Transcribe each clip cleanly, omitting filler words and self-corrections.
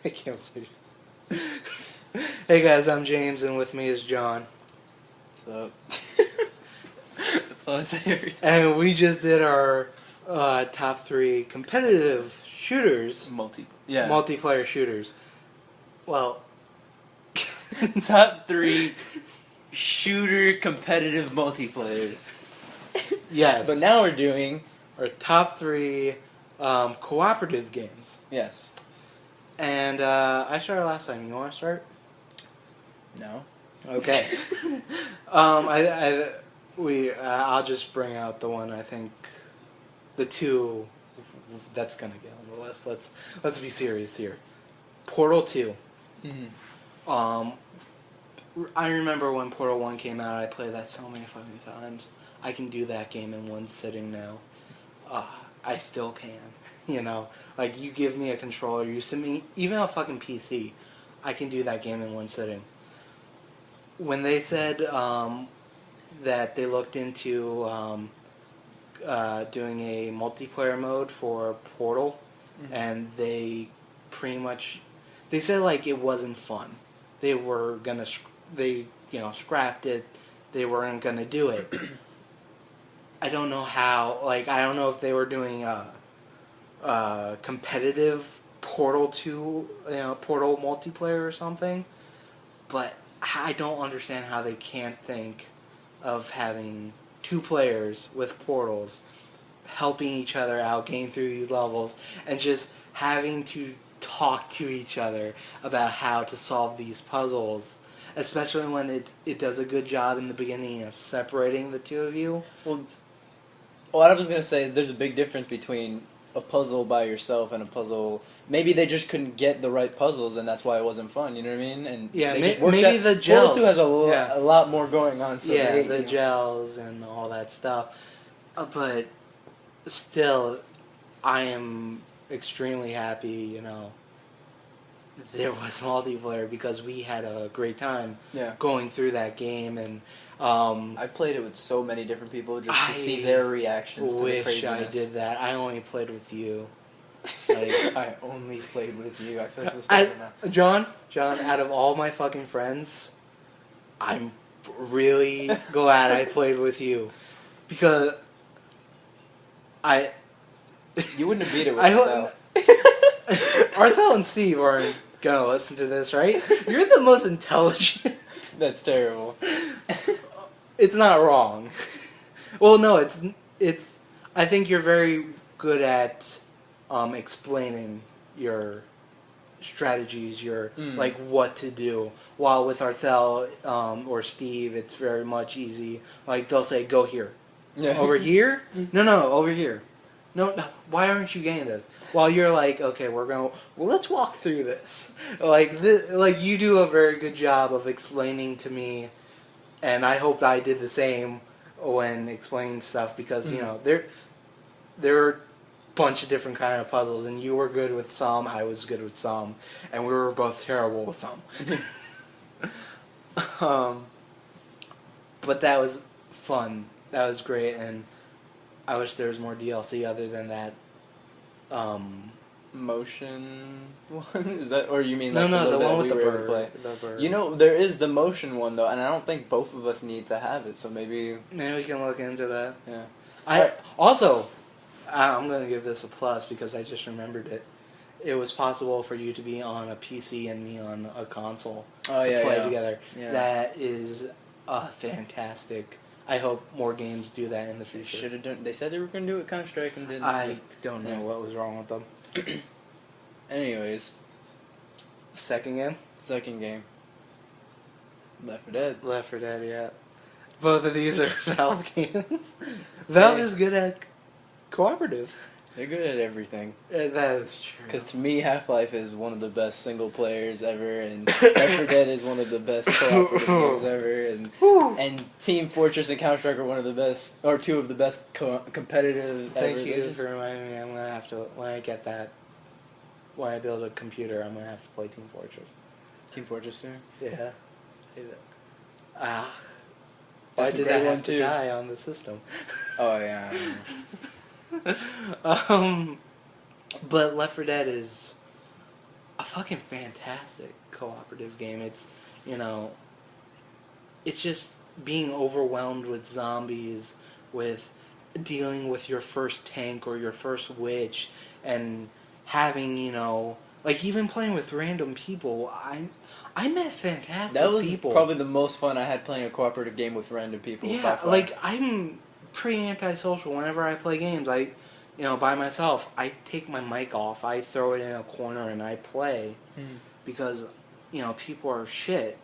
I can't believe it. Hey guys, I'm James, and with me is John. What's up? That's all I say every time. And we just did our top 3 competitive shooters, multiplayer shooters. Well, Top 3 shooter competitive multiplayers. yes. But now we're doing our top 3 cooperative games. yes. And I started last time. You want to start? No. Okay. I'll just bring out the one I think, the 2 that's gonna get on the list. Let's be serious here. Portal 2. Mm-hmm. I remember when Portal 1 came out. I played that so many fucking times. I can do that game in one sitting now. I still can. You know, like you give me a controller, you send me even a fucking PC, I can do that game in one sitting. When they said that they looked into doing a multiplayer mode for Portal, Mm-hmm. and they pretty much said like it wasn't fun. They were gonna scrapped it. They weren't gonna do it. I don't know how. Like I don't know if they were doing competitive Portal 2, Portal multiplayer or something, but I don't understand how they can't think of having 2 players with portals helping each other out, getting through these levels, and just having to talk to each other about how to solve these puzzles, especially when it does a good job in the beginning of separating the 2 of you. Well, what I was going to say is there's a big difference between a puzzle by yourself and a puzzle. Maybe they just couldn't get the right puzzles, and that's why it wasn't fun. You know what I mean? And yeah, maybe the gels. Portal 2 has a lot more going on. So yeah, the gels and all that stuff. But still, I am extremely happy. There was multiplayer because we had a great time going through that game, and I played it with so many different people just to see their reactions to the craziness. I did that. I only played with you. I only played with you. I feel so special now. John, out of all my fucking friends, I'm really glad I played with you, because you wouldn't have beat it with Arthel. Arthel and Steve aren't gonna listen to this, right? You're the most intelligent. That's terrible. It's not wrong. Well, no, it's. I think you're very good at explaining your strategies, like what to do. While with Arthel or Steve, it's very much easy. Like they'll say, "Go here." Yeah. Over here? No, over here. No, why aren't you getting this? While you're like, okay, let's walk through this. Like you do a very good job of explaining to me, and I hope I did the same when explaining stuff, because there are a bunch of different kind of puzzles, and you were good with some, I was good with some, and we were both terrible with some. But that was fun. That was great, and I wish there was more DLC other than that. Motion one? Is that, or you mean the one with we the were able to bird. play? The bird. There is the motion one though, and I don't think both of us need to have it. So maybe we can look into that. Yeah. I'm gonna give this a plus because I just remembered it. It was possible for you to be on a PC and me on a console to play together. Yeah. That is fantastic. I hope more games do that in the future. Should have done. They said they were going to do it Counter-Strike and didn't. I don't know what was wrong with them. Anyways, second game. Left 4 Dead. Left 4 Dead, yeah. Both of these are Valve games. Valve is good at cooperative. They're good at everything. That is true. Because to me, Half-Life is one of the best single players ever, and Left 4 Dead is one of the best cooperative games ever, and Team Fortress and Counter-Strike are one of the best, or 2 of the best competitive ever. Thank you for reminding me. I'm going to have to, when I build a computer, I'm going to have to play Team Fortress. Team Fortress 2? Yeah. Why did I have to die on the system? Oh, yeah. But Left 4 Dead is a fucking fantastic cooperative game. It's, you know, it's just being overwhelmed with zombies, with dealing with your first tank or your first witch, and having, you know, like even playing with random people. I met fantastic That was people. probably the most fun I had playing a cooperative game with random people. By Yeah, far. like I'm pretty antisocial whenever I play games. By myself, I take my mic off, I throw it in a corner, and I play because, people are shit.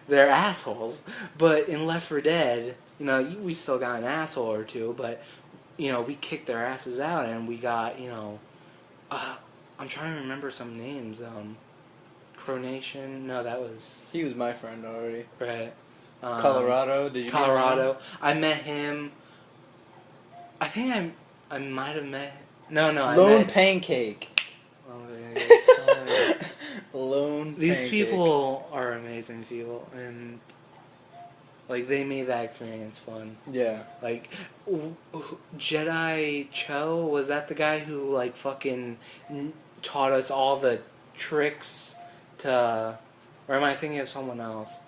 They're assholes. But in Left 4 Dead, we still got an asshole or two, but, we kicked their asses out, and we got, I'm trying to remember some names. Cronation, no, that was... He was my friend already. Right. Colorado, did you Colorado. I met him... I think I might have met... No, I Lone met... Pancake. Oh, Lone These Pancake. people are amazing people, and they made that experience fun. Yeah. Jedi Cho, was that the guy who fucking taught us all the tricks to, or am I thinking of someone else?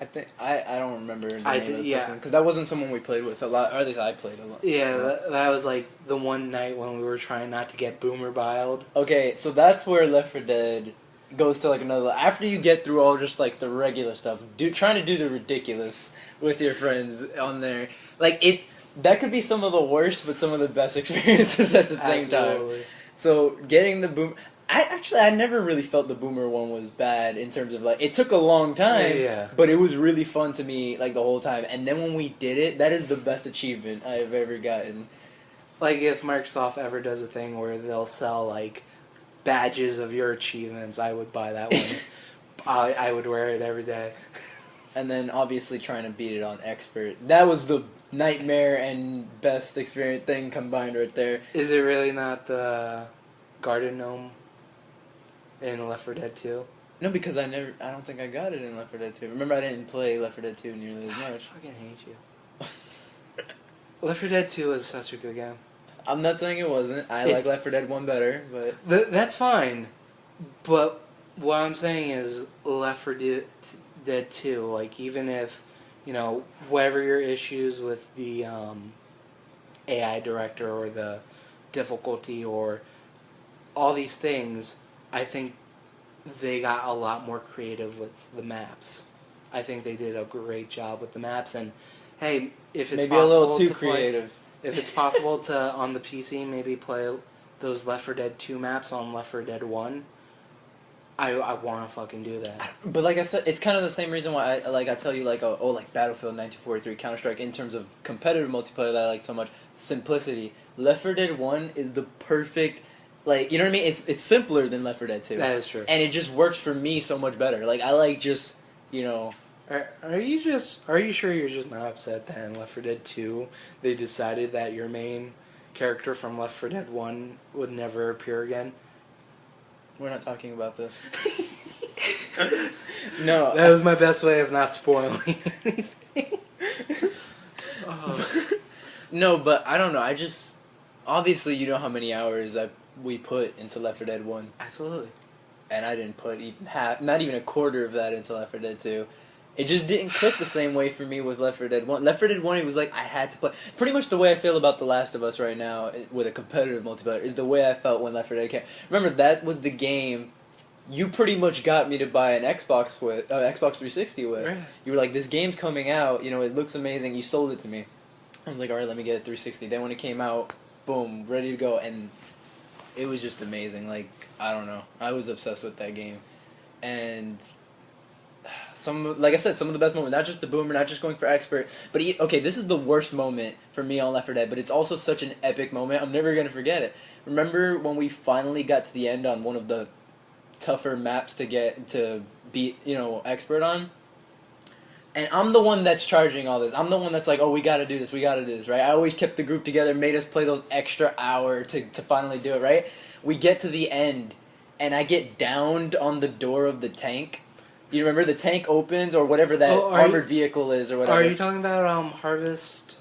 I think I don't remember the I name did, of the yeah. person because that wasn't someone we played with a lot, or at least I played a lot. Yeah, that was the one night when we were trying not to get boomer biled. Okay, so that's where Left 4 Dead goes to another. After you get through all just the regular stuff, trying to do the ridiculous with your friends on there, that could be some of the worst, but some of the best experiences at the same Absolutely. time. So getting the boom. I never really felt the boomer one was bad in terms of it took a long time, Yeah. but it was really fun to me the whole time. And then when we did it, that is the best achievement I have ever gotten. If Microsoft ever does a thing where they'll sell badges of your achievements, I would buy that one. I would wear it every day. And then obviously trying to beat it on expert. That was the nightmare and best experience thing combined right there. Is it really not the garden gnome in Left 4 Dead 2? No, because I don't think I got it in Left 4 Dead 2. Remember, I didn't play Left 4 Dead 2 nearly as I much. fucking hate you. Left 4 Dead 2 is such a good game. I'm not saying it wasn't. I like Left 4 Dead 1 better, but... That's fine. But what I'm saying is Left 4 Dead 2, even if, whatever your issues with the AI director or the difficulty or all these things, I think they got a lot more creative with the maps. I think they did a great job with the maps, and hey, if it's maybe possible a little too to creative. if it's possible to on the PC maybe play those Left 4 Dead 2 maps on Left 4 Dead 1, I want to fucking do that. But like I said, it's kind of the same reason why I tell you Battlefield 1943, Counter-Strike, in terms of competitive multiplayer that I like so much, simplicity. Left 4 Dead 1 is the perfect, you know what I mean? It's simpler than Left 4 Dead 2. That is true. And it just works for me so much better. I like just, Are you sure you're just not upset that in Left 4 Dead 2 they decided that your main character from Left 4 Dead 1 would never appear again? We're not talking about this. No. That was my best way of not spoiling anything. No, but I don't know. I just... Obviously, you know how many hours we put into Left 4 Dead 1. Absolutely. And I didn't put even half, not even a quarter of that into Left 4 Dead 2. It just didn't click the same way for me with Left 4 Dead 1. Left 4 Dead 1, it was I had to play. Pretty much the way I feel about The Last of Us right now with a competitive multiplayer is the way I felt when Left 4 Dead came. Remember, that was the game you pretty much got me to buy an Xbox 360 with. Right. You were like, this game's coming out, it looks amazing. You sold it to me. I was like, alright, let me get a 360. Then when it came out, boom, ready to go. And it was just amazing. I don't know. I was obsessed with that game. And... like I said, some of the best moments, not just the boomer, not just going for expert, but this is the worst moment for me on Left 4 Dead, but it's also such an epic moment, I'm never going to forget it. Remember when we finally got to the end on one of the tougher maps to beat, expert on? And I'm the one that's charging all this. I'm the one that's like, oh, we gotta do this, right? I always kept the group together, made us play those extra hour to finally do it, right? We get to the end, and I get downed on the door of the tank. You remember the tank opens, or whatever that armored vehicle is, or whatever. Are you talking about Harvest?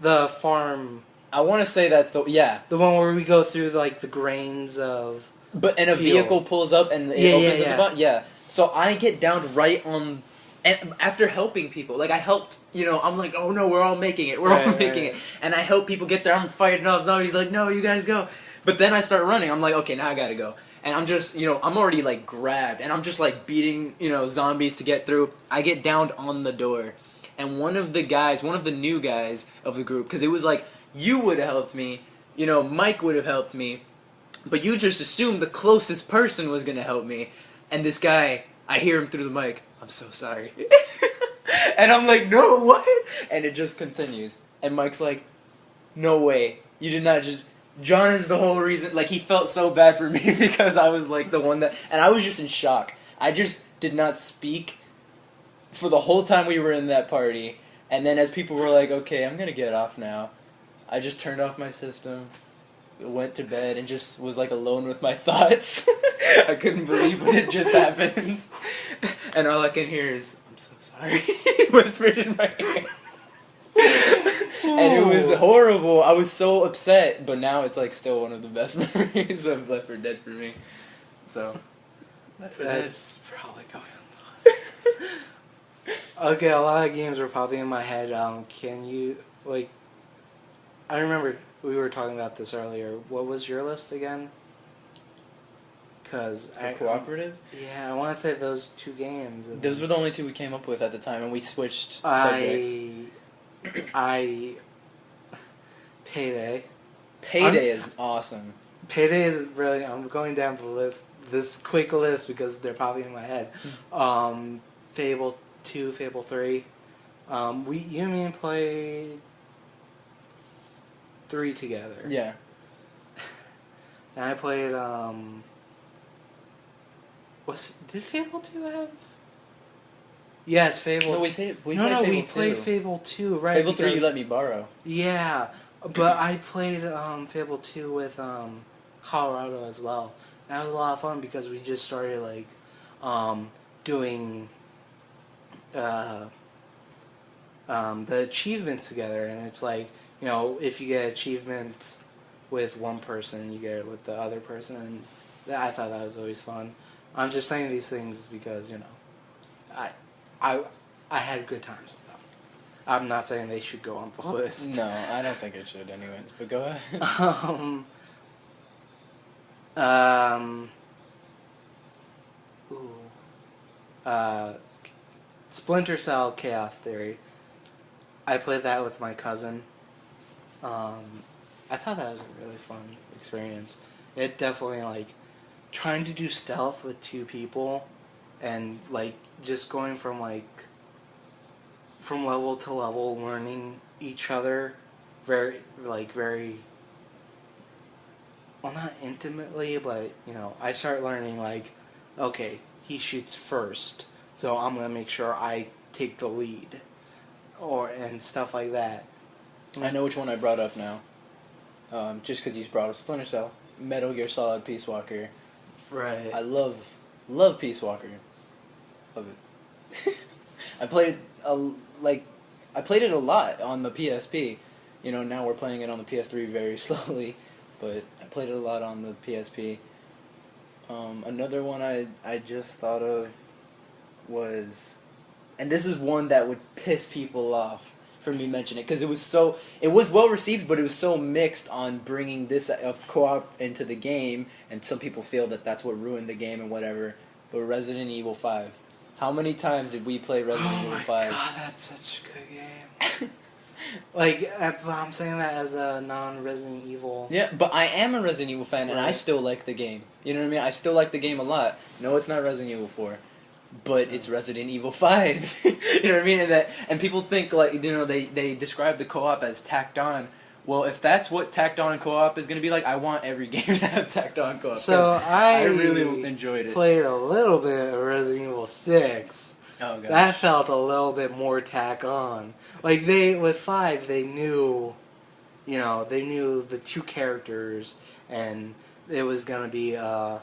The farm? I want to say that's the The one where we go through the grains of a feel. vehicle pulls up and it opens at the bottom. Yeah. So I get down right on, and after helping people, like I helped, I'm like, oh no, we're all making it, it, and I help people get there. I'm fighting off zombies, like, no, you guys go. But then I start running. I'm like, okay, now I gotta go, and I'm just, I'm already like grabbed, and I'm just like beating, zombies to get through. I get downed on the door, and one of the new guys of the group, because it was like, you would have helped me, Mike would have helped me, but you just assumed the closest person was gonna help me. And this guy, I hear him through the mic, I'm so sorry. And I'm like, no, what? And it just continues. And Mike's like, no way. You did not just... John is the whole reason... Like, he felt so bad for me because I was like the one that... And I was just in shock. I just did not speak for the whole time we were in that party. And then as people were like, okay, I'm gonna get off now, I just turned off my system, went to bed, and just was like alone with my thoughts. I couldn't believe what had just happened. And all I can hear is, I'm so sorry, whispered in my ear. And it was horrible. I was so upset, but now it's like still one of the best memories of Left 4 Dead for me. So, Left 4 Dead's probably going on. Okay, a lot of games were popping in my head. Can you, like, I remember we were talking about this earlier. What was your list again? Because Cooperative? Yeah, I want to say those two games. Those were the only two we came up with at the time, and we switched subjects. Payday. Payday is awesome. Payday is really... I'm going down the list, this quick list, because they're popping in my head. Fable 2, Fable 3. You and me played 3 together. Yeah. And I played, did Fable 2 have? Yes, Fable. No, we played Fable 2, right? Fable 3 you let me borrow. Yeah, but I played Fable 2 with Colorado as well. That was a lot of fun because we just started like doing the achievements together, and it's like, if you get achievements with one person, you get it with the other person, and I thought that was always fun. I'm just saying these things because, I had good times with them. I'm not saying they should go on the list. No, I don't think it should anyways, but go ahead. Splinter Cell Chaos Theory. I played that with my cousin. I thought that was a really fun experience. It definitely, like, trying to do stealth with two people and, like, just going from level to level, learning each other very, well, not intimately, but, I start learning, like, okay, he shoots first, so I'm going to make sure I take the lead, and stuff like that. I know which one I brought up now. Just because you brought up Splinter Cell. Metal Gear Solid Peace Walker. Right. I love Peace Walker. Love it. I played it a lot on the PSP. Now we're playing it on the PS3 very slowly, but I played it a lot on the PSP. Another one I just thought of was, and this is one that would piss people off for me mentioning it, because it was well received, but it was so mixed on bringing this of co-op into the game, and some people feel that that's what ruined the game and whatever. But Resident Evil 5. How many times did we play Resident Evil 5? Oh my god, that's such a good game. Like, I'm saying that as a non-Resident Evil... Yeah, but I am a Resident Evil fan, and I still like the game. You know what I mean? I still like the game a lot. No, it's not Resident Evil 4. But it's Resident Evil 5. You know what I mean? And people think, like, they describe the co-op as tacked on. Well, if that's what tacked on co-op is going to be like, I want every game to have tacked on co-op. So I really enjoyed it. Played a little bit of Resident Evil 6. Oh, gosh. That felt a little bit more tack on. Like, with 5, they knew, they knew the two characters, and it was going to be, a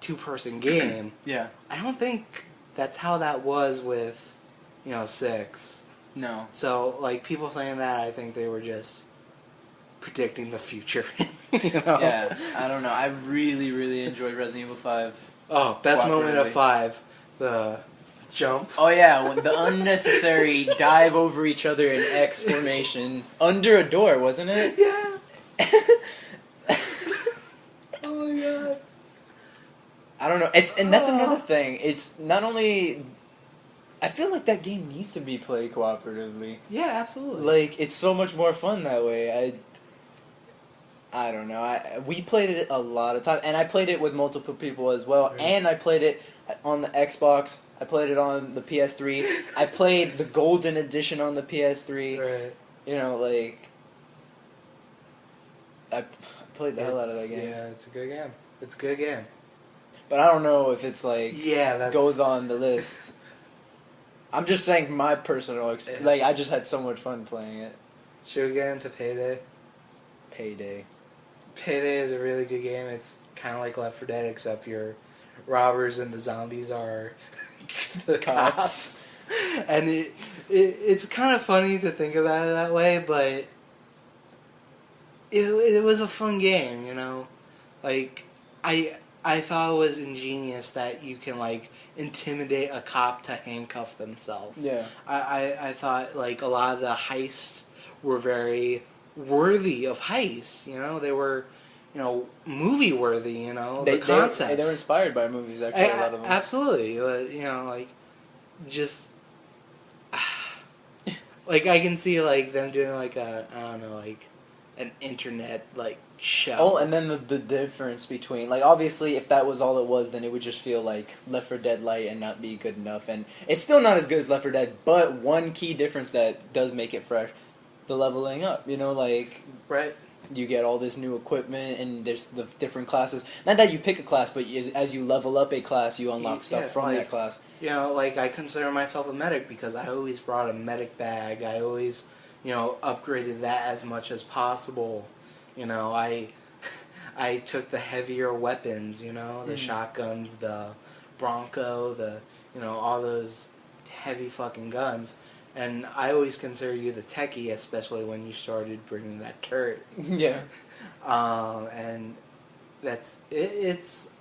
two-person game. Yeah. I don't think that's how that was with, 6. No. So, like, people saying that, I think they were just predicting the future. You know? Yeah, I don't know. I really, really enjoyed Resident Evil 5. Oh, best moment of Cooperatively. 5, the jump. Oh yeah, when the unnecessary dive over each other in X formation under a door, wasn't it? Yeah. Oh my god. I don't know. And that's another thing. It's not only. I feel like that game needs to be played cooperatively. Yeah, absolutely. Like it's so much more fun that way. I don't know. We played it a lot of times, and I played it with multiple people as well. Right. And I played it on the Xbox. I played it on the PS3. I played the Golden Edition on the PS3. Right. You know, like I played the hell out of that game. Yeah, it's a good game. It's a good game. But I don't know if it's like Yeah, goes on the list. I'm just saying from my personal experience. Like I just had so much fun playing it. Should we get into Payday? Payday. Payday is a really good game. It's kind of like Left 4 Dead, except your robbers and the zombies are the cops. And it's kind of funny to think about it that way, but it was a fun game, you know? Like, I thought it was ingenious that you can, like, intimidate a cop to handcuff themselves. Yeah. I thought, like, a lot of the heists were very worthy of heists, you know? They were, you know, movie worthy, you know? The concepts. They were inspired by movies, actually, a lot of them. Absolutely. You know, like, just... like, I can see, like, them doing, like, I don't know, like, an internet, like, show. Oh, and then the difference between, like, obviously, if that was all it was, then it would just feel like Left 4 Dead Light and not be good enough. And it's still not as good as Left 4 Dead, but one key difference that does make it fresh, the leveling up. You know, like, Right. you get all this new equipment, and there's the different classes. Not that you pick a class, but as you level up a class, you unlock stuff from that class. You know, like, I consider myself a medic because I always brought a medic bag. I always, you know, upgraded that as much as possible. You know, I took the heavier weapons, you know, the shotguns, the Bronco, you know, all those heavy fucking guns. And I always consider you the techie, especially when you started bringing that turret. Yeah. And that's it's.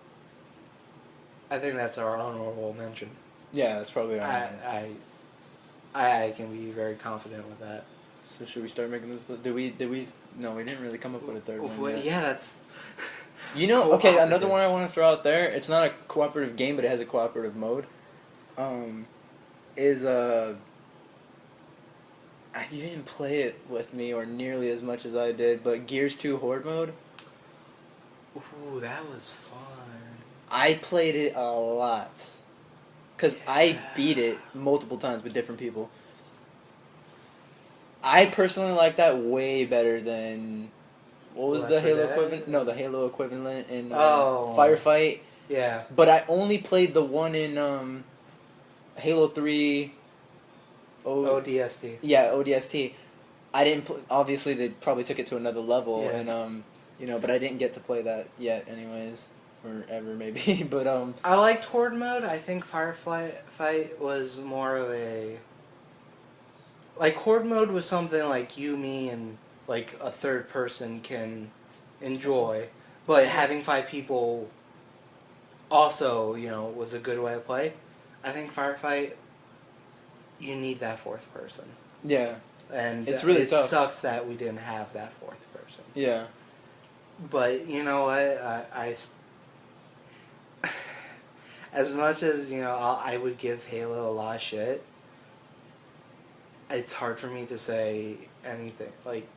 I think that's our honorable mention. Yeah, that's probably all right. I can be very confident with that. So should we start making this list? Did we? No, we didn't really come up with a third one yet. Yeah, that's. You know, okay, another one I want to throw out there. It's not a cooperative game, but it has a cooperative mode. You didn't play it with me or nearly as much as I did, but Gears 2 Horde mode. Ooh, that was fun. I played it a lot. Because I beat it multiple times with different people. I personally like that way better than... What was the Halo equivalent? No, the Halo equivalent in Firefight. Yeah. But I only played the one in Halo 3... ODST. Yeah, ODST. I didn't... obviously, they probably took it to another level, Yeah. and, you know, but I didn't get to play that yet anyways. Or ever, maybe. But, I liked Horde mode. I think Firefight was more of a... Like, Horde mode was something like you, me, and, like, a third person can enjoy. But having 5 people also, you know, was a good way to play. I think Firefight, you need that 4th person. Yeah. And it's really tough. It sucks that we didn't have that 4th person. Yeah. But, you know what, I as much as, you know, I would give Halo a lot of shit, it's hard for me to say anything. Like,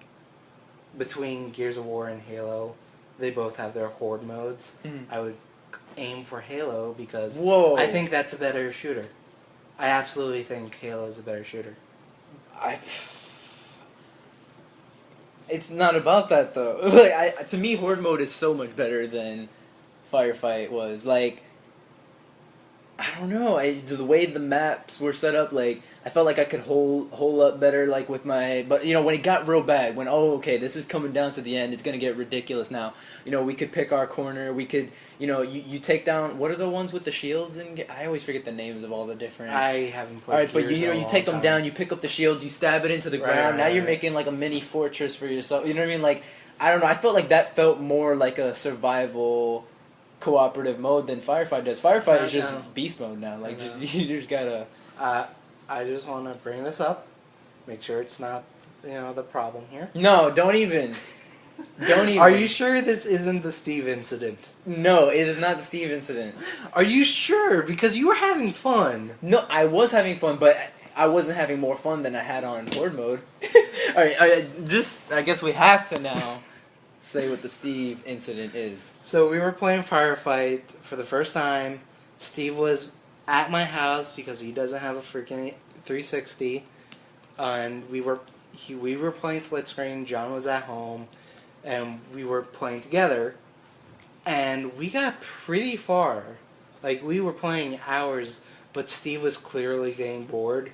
between Gears of War and Halo, they both have their Horde modes. I would aim for Halo because I think that's a better shooter. I absolutely think Halo is a better shooter. It's not about that, though. Like, to me, Horde mode is so much better than Firefight was. Like, I don't know. The way the maps were set up, like, I felt like I could hold up better, like, with my... But, you know, when it got real bad, when, okay, this is coming down to the end, it's going to get ridiculous now. You know, we could pick our corner, we could... You know, you take down... What are the ones with the shields? I always forget the names of all the different... I haven't played Alright, but Gears you in a take them long down, time. you pick up the shields, you stab it into the ground, now you're making, like, a mini fortress for yourself. You know what I mean? Like, I don't know. I felt like that felt more like a survival cooperative mode than Firefight does. Firefight is just beast mode now. Like just you just gotta. I just want to bring this up, make sure it's not the problem here. No, don't even. Don't even. Are you sure this isn't the Steve incident? No, it is not the Steve incident. Are you sure? Because you were having fun. No, I was having fun, but I wasn't having more fun than I had on Horde mode. Alright, I guess we have to now say what the Steve incident is. So we were playing Firefight for the first time. Steve was at my house because he doesn't have a freaking 360. And we were playing split screen. John was at home. And we were playing together, and we got pretty far. Like, we were playing hours, but Steve was clearly getting bored.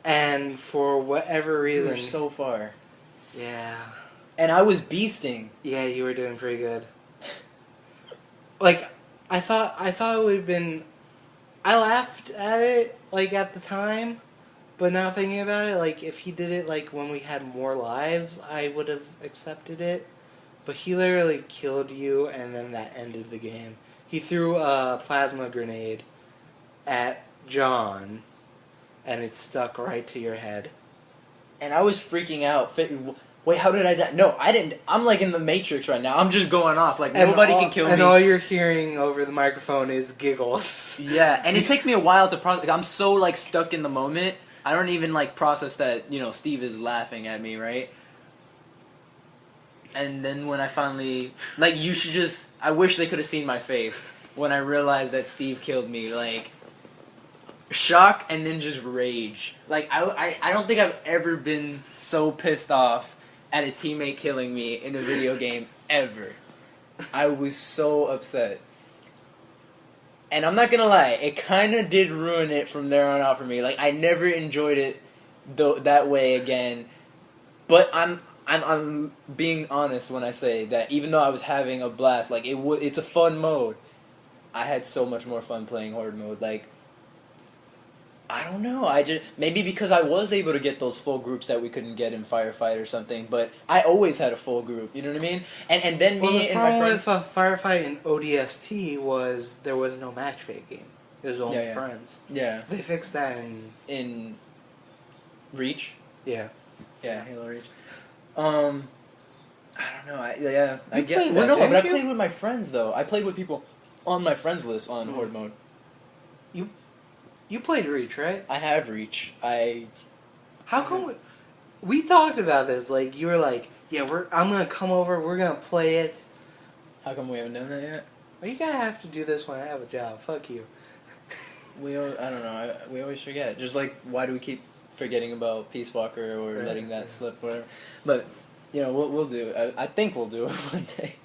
And for whatever reason... We were so far. Yeah. And I was beasting. Yeah, you were doing pretty good. Like, I thought it would have been... I laughed at it, like, at the time. But now thinking about it, like, if he did it, like, when we had more lives, I would have accepted it. But he literally killed you, and then that ended the game. He threw a plasma grenade at John, and it stuck right to your head. And I was freaking out. Wait, how did I die? No, I didn't. I'm, like, in the Matrix right now. I'm just going off. Like, nobody can kill me. And all you're hearing over the microphone is giggles. Yeah, and it takes me a while to process. I'm so, like, stuck in the moment. I don't even, like, process that, Steve is laughing at me, right? And then when I finally... Like, you should just... I wish they could have seen my face when I realized that Steve killed me. Like, shock and then just rage. Like, I don't think I've ever been so pissed off at a teammate killing me in a video game, ever. I was so upset. And I'm not gonna lie, it kind of did ruin it from there on out for me. Like, I never enjoyed it that way again. But I'm being honest when I say that even though I was having a blast, like, it's a fun mode. I had so much more fun playing Horde mode. Like, I don't know. Maybe because I was able to get those full groups that we couldn't get in Firefight or something. But I always had a full group. You know what I mean? And then me and my friend. The problem with Firefight and ODST was there was no match pay game. It was only friends. Yeah. They fixed that in Reach. Yeah. Yeah, Halo Reach. I don't know. I get. Played Well, that, no, but I didn't you? played with my friends though. I played with people on my friends list on Horde mode. You played Reach, right? I have Reach. How come we talked about this? Like, you were like, "Yeah, I'm gonna come over. We're gonna play it." How come we haven't done that yet? Well, you gotta have to do this when I have a job. Fuck you. I don't know. We always forget. Just like, why do we keep forgetting about Peace Walker or letting that slip, whatever? But we'll do. I think we'll do it one day.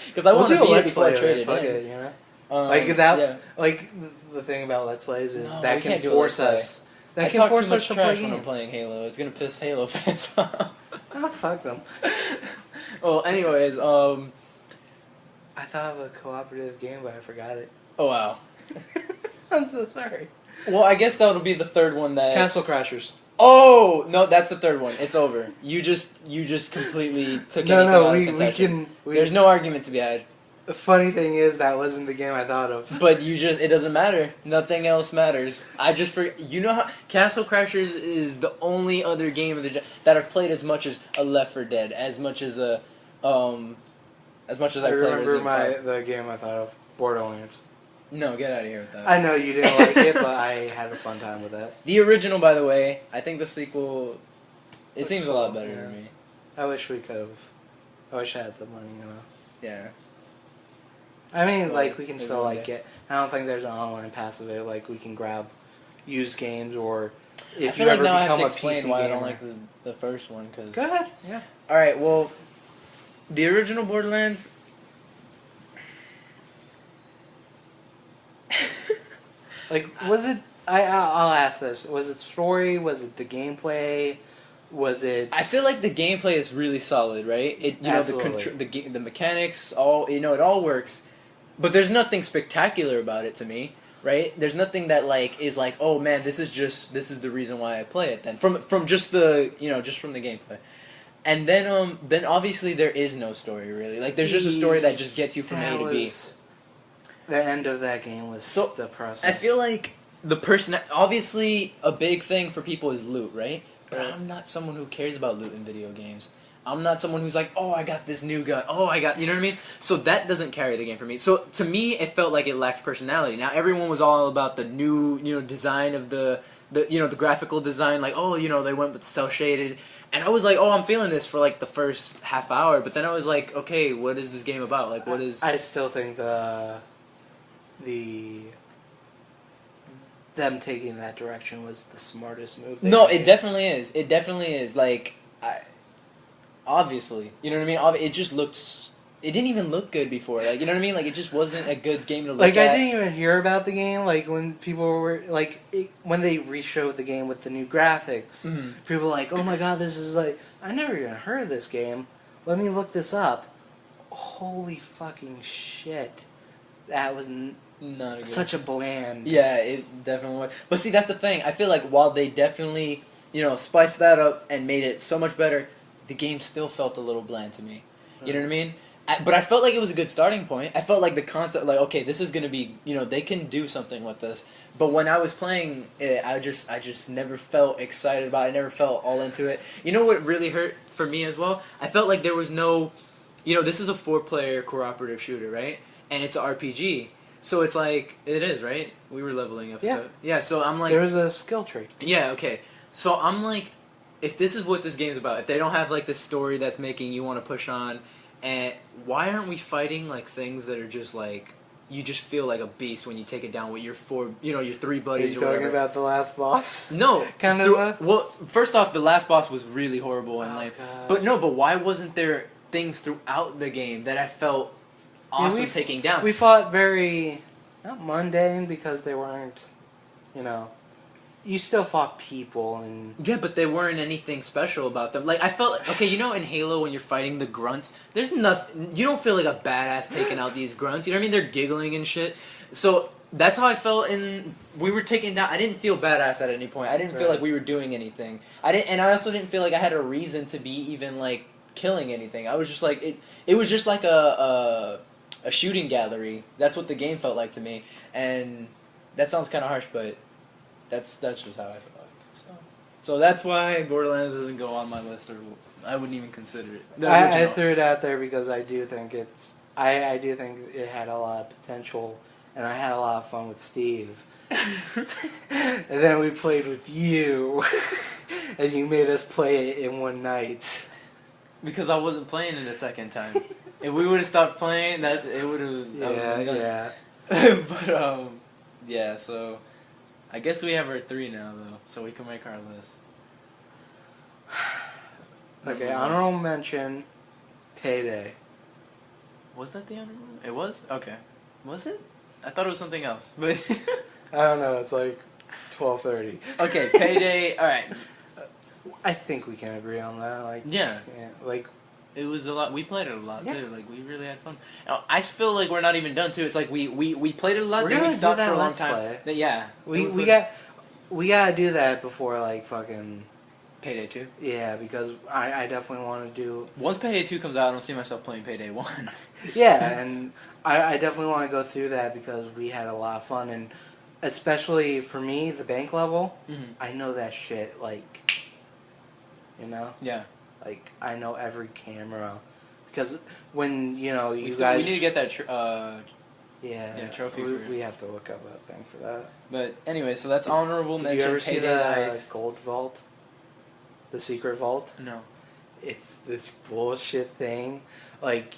Because I want to beat it before I trade it in. You know? Like that. Yeah. Like the thing about Let's Plays is No, that we can can't do force Let's us. That I can talk force too much us to trash play when I'm games. playing Halo. It's gonna piss Halo fans off. Oh, fuck them. Well, anyways, I thought of a cooperative game, but I forgot it. Oh wow. I'm so sorry. Well, I guess that'll be the third one that. Castle Crashers. Oh no, that's the third one. It's over. You just completely took anything out of contention. There's no argument to be had. The funny thing is that wasn't the game I thought of. But it doesn't matter. Nothing else matters. I just forget. You know how Castle Crashers is the only other game that I've played as much as a Left 4 Dead, as much as I played remember Resident 5. the game I thought of, Borderlands. No, get out of here with that. I know you didn't like it, but I had a fun time with that. The original, by the way, I think the sequel. It Looks seems a cool, lot better yeah. to me. I wish we could have. I wish I had the money, Yeah. I mean, Well, like, we can still, one like, day. get... I don't think there's an online pass of it. Like, we can grab used games, or if I feel you like ever now I have become to a explain PC why gamer. I don't like the first one. Cause... Go ahead, yeah. Alright, well, the original Borderlands... Like, was it... I'll ask this. Was it story? Was it the gameplay? Was it... I feel like the gameplay is really solid, right? The mechanics, it all works, but there's nothing spectacular about it to me, right? There's nothing that is like, oh man, this is the reason why I play it. Then from just the gameplay, And then obviously there is no story really. Like there's just a story that just gets you from A to B. The end of that game was So depressing. I feel like the person obviously a big thing for people is loot, right? But Right. I'm not someone who cares about loot in video games. I'm not someone who's like, oh, I got this new gun. Oh, I got, you know what I mean? So that doesn't carry the game for me. So to me, it felt like it lacked personality. Now everyone was all about the new, design of the the graphical design. Like, oh, they went with cel shaded. And I was like, oh, I'm feeling this for like the first half hour. But then I was like, okay, what is this game about? Like, what is? I still think them taking that direction was the smartest move. No, it definitely is. It definitely is. Like, obviously, you know what I mean. It just looks. It didn't even look good before. Like, you know what I mean. Like, it just wasn't a good game to look Like, at. I didn't even hear about the game. Like, when people were like, when they re-showed the game with the new graphics, people were like, "Oh my god, this is like I never even heard of this game. Let me look this up." Holy fucking shit! That was Not a good. such a bland. Yeah, it definitely was. But see, that's the thing. I feel like while they definitely, spiced that up and made it so much better, the game still felt a little bland to me. You know what I mean? But I felt like it was a good starting point. I felt like the concept, like, okay, this is gonna be, they can do something with this. But when I was playing it, I just never felt excited about it. I never felt all into it. You know what really hurt for me as well? I felt like there was no, this is a 4-player cooperative shooter, right? And it's an RPG. So it's like, it is, right? We were leveling up. Yeah. Yeah, so I'm like... There was a skill tree. Yeah, okay. So I'm like, if this is what this game's about, if they don't have like this story that's making you want to push on, and why aren't we fighting like things that are just like, you just feel like a beast when you take it down with your 3 buddies Are you or talking whatever. about the last boss? No, Kind of. well, first off, the last boss was really horrible and like, God. but why wasn't there things throughout the game that I felt awesome taking down? We fought very not mundane because they weren't, you still fought people and Yeah, but there weren't anything special about them. Like, I felt okay, in Halo when you're fighting the grunts, there's nothing. You don't feel like a badass taking out these grunts. You know what I mean? They're giggling and shit. So that's how I felt. We were taking down. I didn't feel badass at any point. I didn't feel like we were doing anything. And I also didn't feel like I had a reason to be even like killing anything. I was just like it. It was just like a shooting gallery. That's what the game felt like to me. And that sounds kind of harsh, but that's just how I feel like. So that's why Borderlands doesn't go on my list, or I wouldn't even consider it. I threw it out there because I do think I do think it had a lot of potential, and I had a lot of fun with Steve. And then we played with you, and you made us play it in one night. Because I wasn't playing it a second time. If we would have stopped playing, that it would have. Yeah. But yeah. So I guess we have our 3 now, though, so we can make our list. Okay, honorable mention, Payday. Was that the honorable? It was? Okay. Was it? I thought it was something else. But I don't know. It's like 12:30. okay, Payday. All right. I think we can agree on that. Like Yeah. like it was a lot. We played it a lot too. Like we really had fun. Now, I feel like we're not even done too. It's like we played it a lot. We're Then we gonna do stopped that for a long Let's time. Play. Yeah. we gotta do that before like fucking Payday 2. Yeah, because I definitely want to do. Once Payday 2 comes out, I don't see myself playing Payday 1. Yeah, and I definitely want to go through that because we had a lot of fun, and especially for me, the bank level, I know that shit, like, Yeah. Like, I know every camera, because when, you We guys... need to get that trophy. We have to look up a thing for that. But anyway, so that's honorable mention. Did you ever see Payday the Nice. gold vault? The secret vault? No. It's this bullshit thing. Like,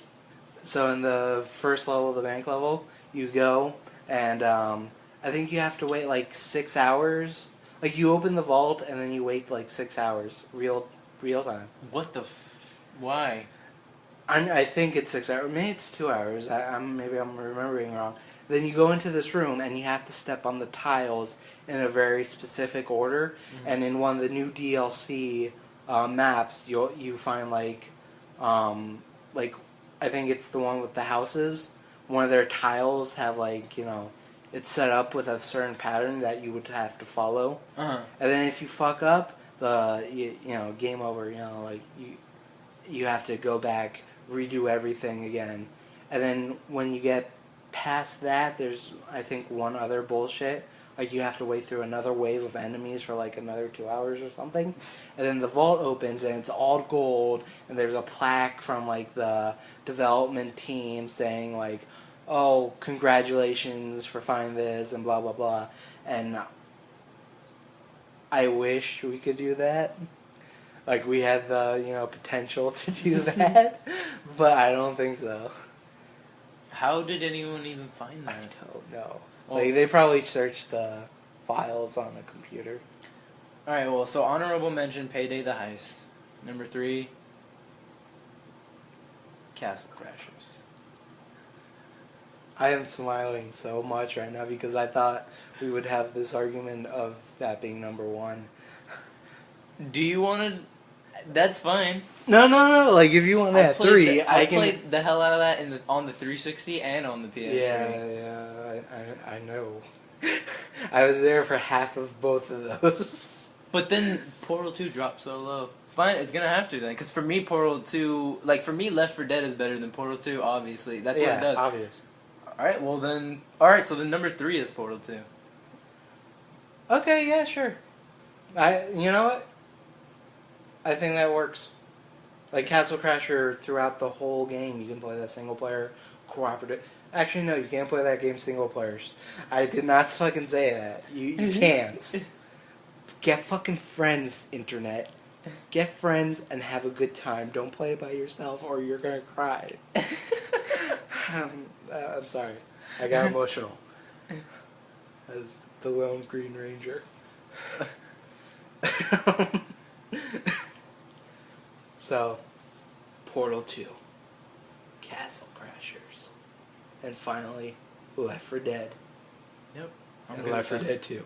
so in the first level, the bank level, you go, and I think you have to wait like 6 hours. Like, you open the vault, and then you wait like 6 hours, real time. What the why? I think it's 6 hours. Maybe it's 2 hours. Maybe I'm remembering wrong. Then you go into this room, and you have to step on the tiles in a very specific order. And in one of the new DLC maps, you find like I think it's the one with the houses. One of their tiles have like it's set up with a certain pattern that you would have to follow. And then if you fuck up, game over. Like you have to go back, redo everything again. And then when you get past that, there's, I think, one other bullshit. Like, you have to wait through another wave of enemies for, like, another 2 hours or something. And then the vault opens, and it's all gold, and there's a plaque from, like, the development team saying, like, oh, congratulations for finding this, and blah, blah, blah. And I wish we could do that. Like, we had the, potential to do that, but I don't think so. How did anyone even find that? I don't know. Well, Like, they probably searched the files on a computer. Alright, well, so honorable mention, Payday the Heist. Number 3, Castle Crashers. I am smiling so much right now because I thought we would have this argument of that being number 1. Do you want to... That's fine. No. Like, if you want to have 3, I can... played the hell out of that on the 360 and on the PS3. Yeah, I know. I was there for half of both of those. But then Portal 2 dropped so low. Fine, it's gonna have to then. Because for me, Portal 2... Like, for me, Left 4 Dead is better than Portal 2, obviously. That's what it does. Obvious. Alright, well then... Alright, so then number 3 is Portal 2. Okay, yeah, sure. You know what? I think that works. Like, Castle Crasher, throughout the whole game, you can play that single player, cooperative. Actually, no, you can't play that game single players. I did not fucking say that. You can't. Get fucking friends, internet. Get friends and have a good time. Don't play it by yourself or you're gonna cry. I'm sorry. I got emotional. As the lone Green Ranger. So, Portal 2, Castle Crashers, and finally, Left 4 Dead. Yep. And Left 4 Dead 2.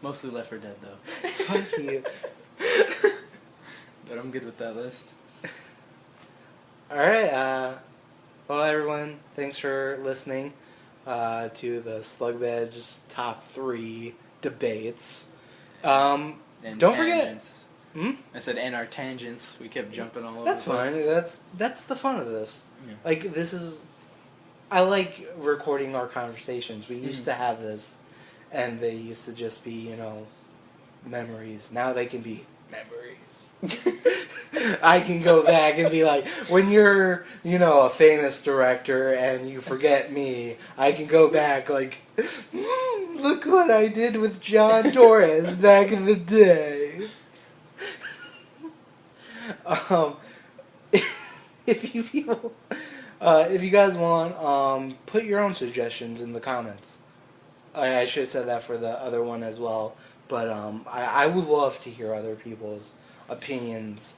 Mostly Left 4 Dead, though. Fuck you. But I'm good with that list. Alright, well, everyone, thanks for listening to the Slugbed's top 3 debates. And don't tangents. forget... I said, and our tangents. We kept jumping all over. That's the place. fine. That's the fun of this. Yeah. Like, this is... I like recording our conversations. We used to have this, and they used to just be, memories. Now they can be memories. I can go back and be like, when you're, a famous director and you forget me, I can go back like, look what I did with John Torres back in the day. If you guys want, put your own suggestions in the comments. I should have said that for the other one as well, but I would love to hear other people's opinions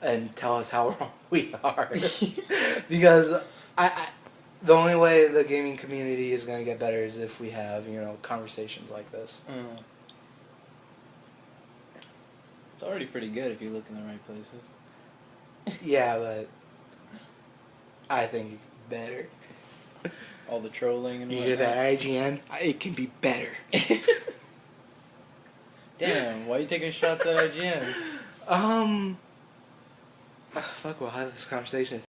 and tell us how wrong we are. Because the only way the gaming community is going to get better is if we have, conversations like this. It's already pretty good if you look in the right places. Yeah, but I think better. All the trolling and You whatnot. hear that, IGN? It can be better. Damn, why are you taking shots at IGN? Fuck, we'll have this conversation.